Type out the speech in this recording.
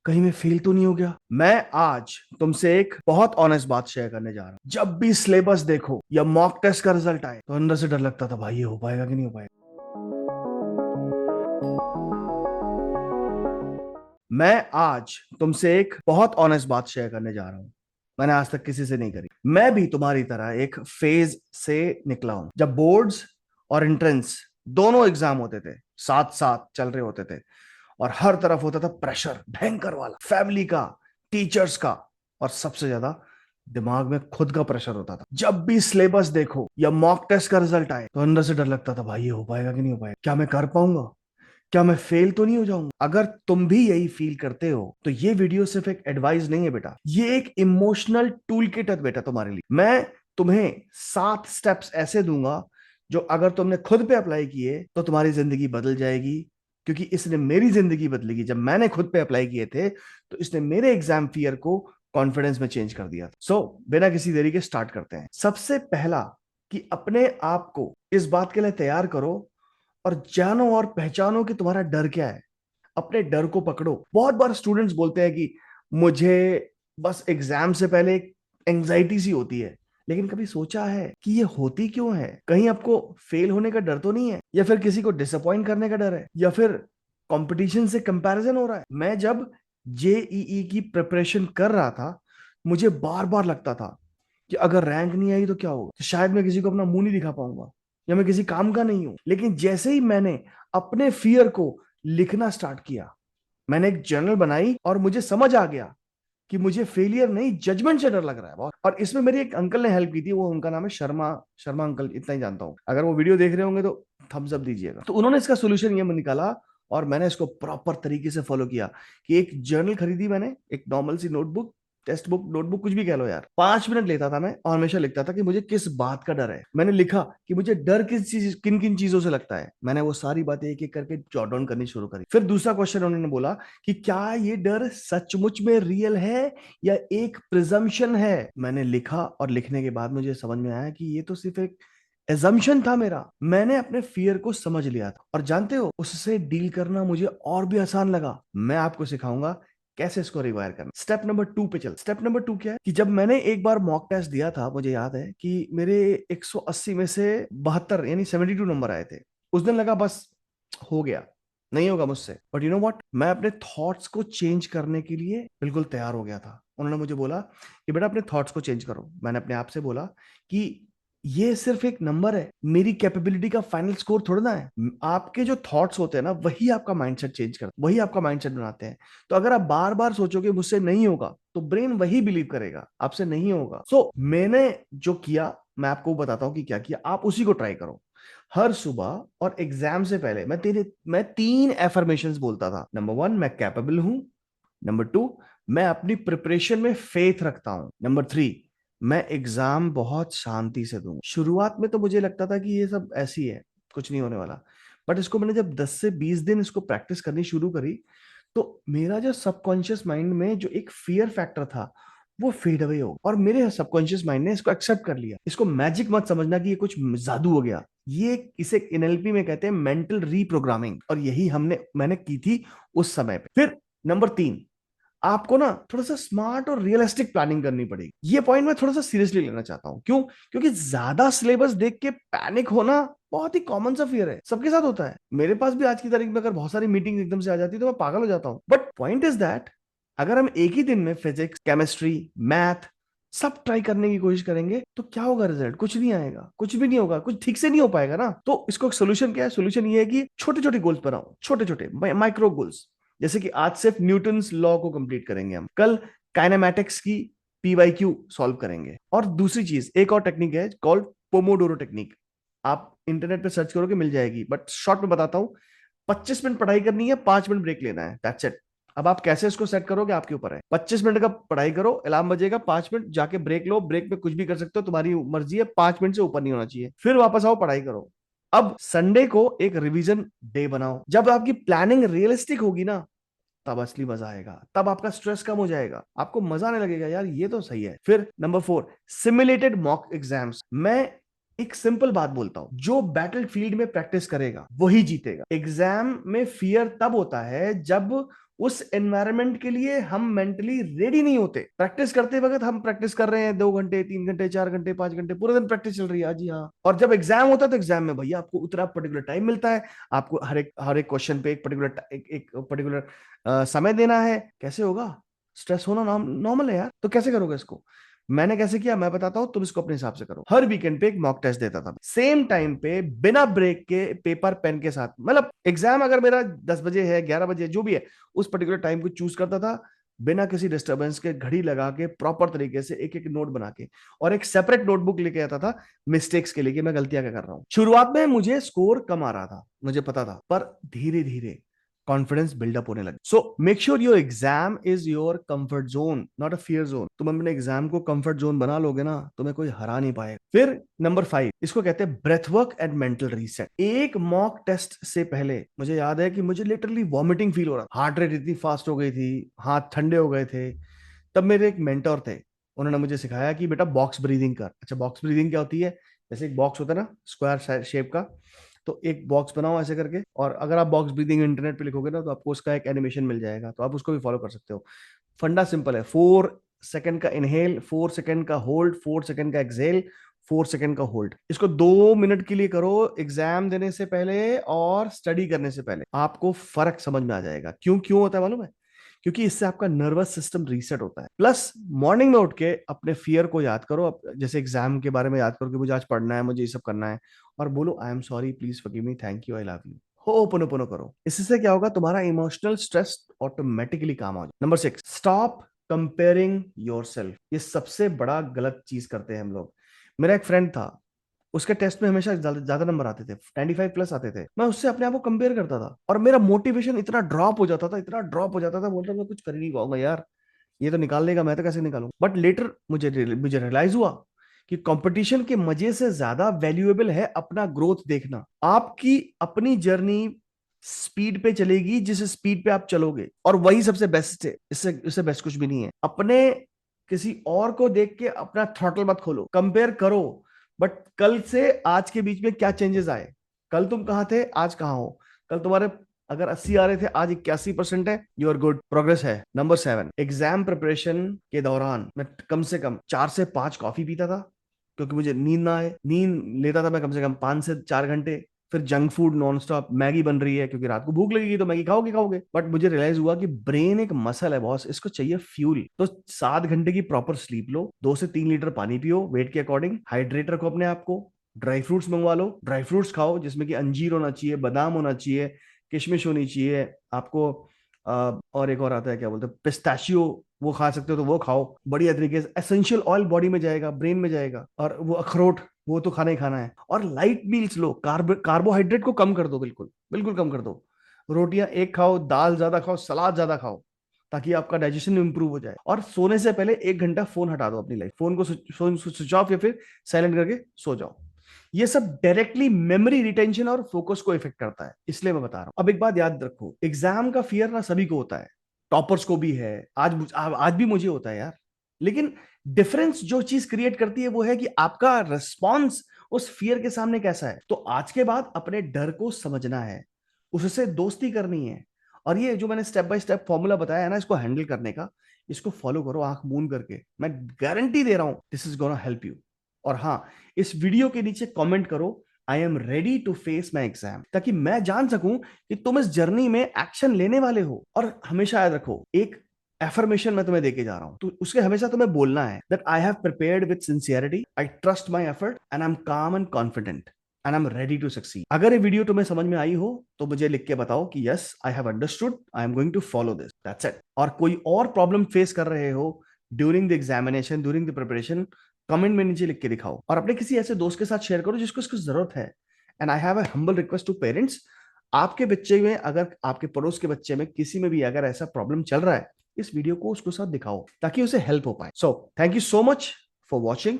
कहीं मैं फेल तो नहीं हो गया। मैं आज तुमसे एक बहुत ऑनेस्ट बात शेयर करने जा रहा हूं। जब भी सिलेबस देखो या मॉक टेस्ट का रिजल्ट आए तो अंदर से डर लगता था, भाई ये हो पाएगा कि नहीं हो पाएगा। मैं आज तुमसे एक बहुत ऑनेस्ट बात शेयर करने जा रहा हूं। मैंने आज तक किसी से नहीं करी। मैं भी तुम्हारी तरह एक फेज से निकला हूं जब बोर्ड्स और एंट्रेंस दोनों एग्जाम होते थे, साथ साथ चल रहे होते थे, और हर तरफ होता था प्रेशर भयंकर वाला, फैमिली का, टीचर्स का, और सबसे ज्यादा दिमाग में खुद का प्रेशर होता था। जब भी सिलेबस देखो या मॉक टेस्ट का रिजल्ट आए तो अंदर से डर लगता था, भाई ये हो पाएगा कि नहीं हो पाएगा, क्या मैं कर पाऊंगा, क्या मैं फेल तो नहीं हो जाऊंगा। अगर तुम भी यही फील करते हो तो ये वीडियो सिर्फ एक एडवाइस नहीं है बेटा, ये एक इमोशनल टूल किट है बेटा तुम्हारे लिए। मैं तुम्हें 7 स्टेप्स ऐसे दूंगा जो अगर तुमने खुद पे अप्लाई किए तो तुम्हारी जिंदगी बदल जाएगी, क्योंकि इसने मेरी जिंदगी बदलेगी। जब मैंने खुद पे अप्लाई किए थे तो इसने मेरे एग्जाम फियर को कॉन्फिडेंस में चेंज कर दिया था। बिना किसी देरी के स्टार्ट करते हैं। सबसे पहला, कि अपने आप को इस बात के लिए तैयार करो और जानो और पहचानो कि तुम्हारा डर क्या है। अपने डर को पकड़ो। बहुत बार स्टूडेंट्स बोलते हैं कि मुझे बस एग्जाम से पहले एक एंजाइटी सी होती है, लेकिन कभी सोचा है कि ये होती क्यों है? कहीं आपको फेल होने का डर तो नहीं है, या फिर किसी को डिसअपॉइंट करने का डर है, या फिर कंपटीशन से कंपैरिजन हो रहा है? मैं जब जेईई की प्रिपरेशन कर रहा था, मुझे बार बार लगता था कि अगर रैंक नहीं आई तो क्या होगा, तो शायद मैं किसी को अपना मुंह नहीं दिखा पाऊंगा, या मैं किसी काम का नहीं हूं। लेकिन जैसे ही मैंने अपने फियर को लिखना स्टार्ट किया, मैंने एक जर्नल बनाई और मुझे समझ आ गया कि मुझे फेलियर नहीं, जजमेंट से डर लग रहा है बहुत। और इसमें मेरी एक अंकल ने हेल्प की थी, वो उनका नाम है शर्मा, शर्मा अंकल, इतना ही जानता हूं। अगर वो वीडियो देख रहे होंगे तो थम्स अप दीजिएगा। तो उन्होंने इसका सोल्यूशन ये निकाला और मैंने इसको प्रॉपर तरीके से फॉलो किया कि एक जर्नल खरीदी मैंने, एक नॉर्मल सी नोटबुक, टेक्स्ट बुक, नोटबुक, कुछ भी कह लो यार। 5 मिनट लेता था मैं और हमेशा लिखता था कि मुझे किस बात का डर है। मैंने लिखा कि मुझे डर किस चीज, किन किन चीजों से लगता है। मैंने वो सारी बातें एक एक करके जॉट डाउन करनी शुरू करी। फिर दूसरा क्वेश्चन उन्होंने बोला कि क्या ये डर सचमुच में रियल है या एक प्रिजम्पशन है। मैंने लिखा और लिखने के बाद मुझे समझ में आया कि ये तो सिर्फ एक एजम्पशन था मेरा। मैंने अपने फियर को समझ लिया था, और जानते हो उससे डील करना मुझे और भी आसान लगा। मैं आपको सिखाऊंगा कैसे इसको रिवायर करना। स्टेप नंबर 2 पे चल। स्टेप नंबर 2 क्या है कि जब मैंने एक बार मॉक टेस्ट दिया था, मुझे याद है कि मेरे 180 में से 72 यानी 72 नंबर आए थे। उस दिन लगा बस हो गया, नहीं होगा मुझसे। बट यू नो व्हाट, मैं अपने थॉट्स को चेंज करने के लिए बिल्कुल तैयार हो गया था। उन्होंने मुझे बोला कि बेटा अपने थॉट्स को चेंज करो। मैंने अपने आप से बोला कि ये सिर्फ एक नंबर है, मेरी कैपेबिलिटी का फाइनल स्कोर थोड़ा ना है। आपके जो थॉट्स होते हैं ना, वही आपका माइंडसेट चेंज करते, वही आपका माइंडसेट बनाते हैं। तो अगर आप बार बार सोचोगे मुझसे नहीं होगा, तो ब्रेन वही बिलीव करेगा आपसे नहीं होगा। मैंने जो किया, मैं आपको बताता हूं कि क्या किया, आप उसी को ट्राई करो। हर सुबह और एग्जाम से पहले मैं 3 एफर्मेशंस बोलता था। नंबर 1, मैं कैपेबल हूं। नंबर 2, मैं अपनी प्रिपरेशन में फेथ रखता हूं। नंबर 3, मैं एग्जाम बहुत शांति से दूंगा। शुरुआत में तो मुझे लगता था कि ये सब ऐसी है, कुछ नहीं होने वाला। बट इसको मैंने जब 10 से 20 दिन इसको प्रैक्टिस करनी शुरू करी, तो मेरा जो सबकॉन्शियस माइंड में जो एक फियर फैक्टर था वो फेड अवे हो, और मेरे सबकॉन्शियस माइंड ने इसको एक्सेप्ट कर लिया। इसको मैजिक मत समझना कि ये कुछ जादू हो गया। ये इसे एनएलपी में कहते हैं मेंटल रीप्रोग्रामिंग, और यही मैंने की थी उस समय पे। फिर नंबर 3, आपको ना थोड़ा सा स्मार्ट और रियलिस्टिक प्लानिंग करनी पड़ेगी। ये पॉइंट मैं थोड़ा सा सीरियसली लेना चाहता हूं। क्यों? क्योंकि ज्यादा सिलेबस देख के पैनिक होना बहुत ही कॉमन सा फियर है, सबके साथ होता है। मेरे पास भी आज की तारीख में अगर बहुत सारी मीटिंग एकदम से आ जाती है तो मैं पागल हो जाता हूं। बट पॉइंट इज दैट अगर हम एक ही दिन में फिजिक्स, केमिस्ट्री, मैथ सब ट्राई करने की कोशिश करेंगे तो क्या होगा? रिजल्ट कुछ नहीं आएगा, कुछ भी नहीं होगा, कुछ ठीक से नहीं हो पाएगा ना। तो इसको सोल्यूशन क्या है? सोल्यूशन ये है कि छोटे छोटे गोल्स बनाओ, छोटे छोटे माइक्रो गोल्स। जैसे कि आज सिर्फ न्यूटन्स लॉ को कंप्लीट करेंगे हम, कल काइनेमैटिक्स की पीवाईक्यू सॉल्व करेंगे। और दूसरी चीज, एक और टेक्निक है कॉल्ड पोमोडोरो टेक्निक। आप इंटरनेट पे सर्च करोगे मिल जाएगी, बट शॉर्ट में बताता हूं। 25 मिनट पढ़ाई करनी है, 5 मिनट ब्रेक लेना है, दैट्स इट। अब आप कैसे इसको सेट करोगे आपके ऊपर है। 25 मिनट का पढ़ाई करो, अलार्म बजेगा, 5 मिनट जाके ब्रेक लो, ब्रेक में कुछ भी कर सकते हो, तुम्हारी मर्जी है, 5 मिनट से ऊपर नहीं होना चाहिए। फिर वापस आओ, पढ़ाई करो। अब संडे को एक रिवीजन डे बनाओ। जब आपकी प्लानिंग रियलिस्टिक होगी ना, तब असली मजा आएगा, तब आपका स्ट्रेस कम हो जाएगा, आपको मजा आने लगेगा, यार ये तो सही है। फिर नंबर 4, सिमुलेटेड मॉक एग्जाम्स। मैं एक सिंपल बात बोलता हूं, जो बैटल फील्ड में प्रैक्टिस करेगा वही जीतेगा। एग्जाम में फियर तब होता है जब उस एनवायरनमेंट के लिए हम मेंटली रेडी नहीं होते। प्रैक्टिस करते वक्त हम प्रैक्टिस कर रहे हैं 2 घंटे, 3 घंटे, 4 घंटे, 5 घंटे, पूरे दिन प्रैक्टिस चल रही है, जी हाँ। और जब एग्जाम होता है तो एग्जाम में भैया आपको उतना पर्टिकुलर टाइम मिलता है, आपको हर एक क्वेश्चन पे एक पर्टिकुलर समय देना है। कैसे होगा? स्ट्रेस होना नॉर्मल है यार, तो कैसे करोगे इसको? मैंने कैसे किया मैं बताता हूं, तुम इसको अपने हिसाब से करो। हर वीकेंड पे एक मॉक टेस्ट देता था, सेम टाइम पे, बिना ब्रेक के, पेपर पेन के साथ। मतलब एग्जाम अगर मेरा 10 बजे है, 11 बजे, जो भी है, उस पर्टिकुलर टाइम को चूज करता था, बिना किसी डिस्टरबेंस के, घड़ी लगा के, प्रॉपर तरीके से एक एक नोट बना के, और एक सेपरेट नोटबुक लेके आता था मिस्टेक्स के लिए, कि मैं गलतियां क्या कर रहा हूं। शुरुआत में मुझे स्कोर कम आ रहा था, मुझे पता था, पर धीरे धीरे कॉन्फिडेंस बिल्डअप होने लगे। So make sure your exam is your comfort zone, not a fear zone. तुम अपने एग्जाम को कंफर्ट जोन बना लोगे ना, तुम्हें कोई हरा नहीं पाएगा। फिर नंबर 5, इसको कहते हैं breath work and mental reset. एक मॉक टेस्ट से पहले मुझे याद है कि मुझे लिटरली वॉमिटिंग फील हो रहा था, हार्ट रेट इतनी फास्ट हो गई थी, हाथ ठंडे हो गए थे। तब मेरे एक मेंटर थे, उन्होंने मुझे सिखाया कि बेटा बॉक्स ब्रीदिंग कर। अच्छा, बॉक्स ब्रीदिंग क्या होती है? जैसे एक बॉक्स होता है ना, स्क्वायर शेप का, तो एक बॉक्स बनाओ ऐसे करके, और अगर आप बॉक्स ब्रीदिंग इंटरनेट पे लिखोगे ना, तो आपको उसका एक एनिमेशन मिल जाएगा, तो आप उसको भी फॉलो कर सकते हो। फंडा सिंपल है, 4 सेकंड का इनहेल, 4 सेकंड का होल्ड, 4 सेकंड का एक्सहेल, 4 सेकंड का होल्ड। इसको 2 मिनट के लिए करो, एग्जाम देने से पहले और स्टडी करने से पहले। आपको फर्क समझ में आ जाएगा। क्यों क्यों होता है मालूम है? क्योंकि इससे आपका नर्वस सिस्टम रीसेट होता है। प्लस मॉर्निंग में उठ के अपने फियर को याद करो, जैसे एग्जाम के बारे में याद करो कि मुझे आज पढ़ना है, मुझे ये सब करना है, और बोलो I am sorry, please forgive me, thank you, I love you. हो ओपन करो। इससे क्या होगा? तुम्हारा इमोशनल स्ट्रेस ऑटोमेटिकली काम हो जाए। Number 6, stop comparing yourself. ये सबसे बड़ा गलत चीज करते हैं हम लोग। मेरा एक फ्रेंड था, उसके टेस्ट में हमेशा ज्यादा नंबर आते थे, 95 प्लस आते थे। मैं उससे अपने आप को कंपेयर करता था, और मेरा मोटिवेशन इतना ड्रॉप हो जाता था, इतना ड्रॉप हो जाता था, बोलता मैं कुछ कर ही नहीं पाऊंगा यार, ये तो निकाल लेगा, मैं तो कैसे निकालूंगा। बट लेटर मुझे रियलाइज हुआ कि कंपटीशन के मजे से ज्यादा वैल्यूएबल है अपना ग्रोथ देखना। आपकी अपनी जर्नी स्पीड पे चलेगी जिस स्पीड पे आप चलोगे, और वही सबसे बेस्ट है। इससे बेस्ट कुछ भी नहीं है। अपने किसी और को देख के अपना थ्रॉटल मत खोलो, कंपेयर करो, बट कल से आज के बीच में क्या चेंजेस आए? कल तुम कहाँ थे, आज कहाँ हो? कल तुम्हारे अगर 80 आ रहे थे, आज 81% है, यू आर गुड, प्रोग्रेस है। नंबर 7, एग्जाम प्रिपरेशन के दौरान मैं कम से कम 4 से 5 कॉफी पीता था, क्योंकि मुझे नींद ना आए। नींद लेता था मैं कम से कम 5 से 4 घंटे। फिर junk food non stop, Maggi बन रही है क्योंकि रात को भूख लगेगी, तो मैगी खाओगे खाओगे। बट मुझे रियलाइज हुआ कि ब्रेन एक मसल है बॉस, इसको चाहिए फ्यूल। तो 7 घंटे की प्रॉपर स्लीप लो, 2 से 3 लीटर पानी पियो वेट के अकॉर्डिंग, हाइड्रेट रखो अपने आप को, ड्राई फ्रूट्स मंगवा लो, ड्राई फ्रूट्स खाओ, जिसमें कि अंजीर होना चाहिए, बादाम होना चाहिए, किशमिश होनी चाहिए आपको, और एक और आता है क्या बोलते हैं, पिस्ताशियो, वो खा सकते हो तो वो खाओ बढ़िया तरीके से। एसेंशियल ऑयल बॉडी में जाएगा, ब्रेन में जाएगा, और वो अखरोट, वो तो खाना ही खाना है। और लाइट मील्स लो, कार्बोहाइड्रेट को कम कर दो, बिल्कुल बिल्कुल कम कर दो। रोटियां एक खाओ, दाल ज्यादा खाओ, सलाद ज्यादा खाओ, ताकि आपका डाइजेशन इंप्रूव हो जाए। और सोने से पहले 1 घंटा फोन हटा दो अपनी लाइफ, फोन को स्विच ऑफ या फिर साइलेंट करके सो जाओ। ये सब डायरेक्टली मेमोरी रिटेंशन और फोकस को इफेक्ट करता है, इसलिए मैं बता रहा हूं। अब एक बात याद रखो, एग्जाम का फियर ना सभी को होता है, टॉपर्स को भी है, आज भी मुझे होता है यार। लेकिन डिफरेंस जो चीज क्रिएट करती है वो है कि आपका रिस्पॉन्स उस फियर के सामने कैसा है। तो आज के बाद अपने डर को समझना है, उससे दोस्ती करनी है, और ये जो मैंने स्टेप बाय स्टेप फॉर्मूला बताया है ना, इसको हैंडल करने का, इसको फॉलो करो आंख मूंद करके। मैं गारंटी दे रहा हूं this is gonna help you. और हाँ, इस वीडियो के नीचे कमेंट करो I am ready to face my exam, ताकि मैं जान सकूं कि तुम इस जर्नी में एक्शन लेने वाले हो। और हमेशा याद रखो, एक एफर्मेशन मैं तुम्हें देके जा रहा हूं, तो उसके हमेशा तुम्हें बोलना है that I have prepared with sincerity, I trust my effort, and I am calm and confident, and I am ready to succeed. अगर ये वीडियो तुम्हें समझ में आई हो तो मुझे लिख के बताओ कि yes I have understood, I am going to follow this, that's it. और कोई और प्रॉब्लम फेस कर रहे हो during the examination, during the preparation, comment में नीचे लिख के दिखाओ, और अपने किसी ऐसे दोस्त के साथ शेयर करो जिसको इसको जरूरत है। And I have a humble request to parents, आपके बच्चे में, अगर आपके पड़ोस के बच्चे में किसी में भी अगर ऐसा प्रॉब्लम चल रहा है, इस वीडियो को उसको साथ दिखाओ ताकि उसे हेल्प हो पाए। So thank you so much for watching.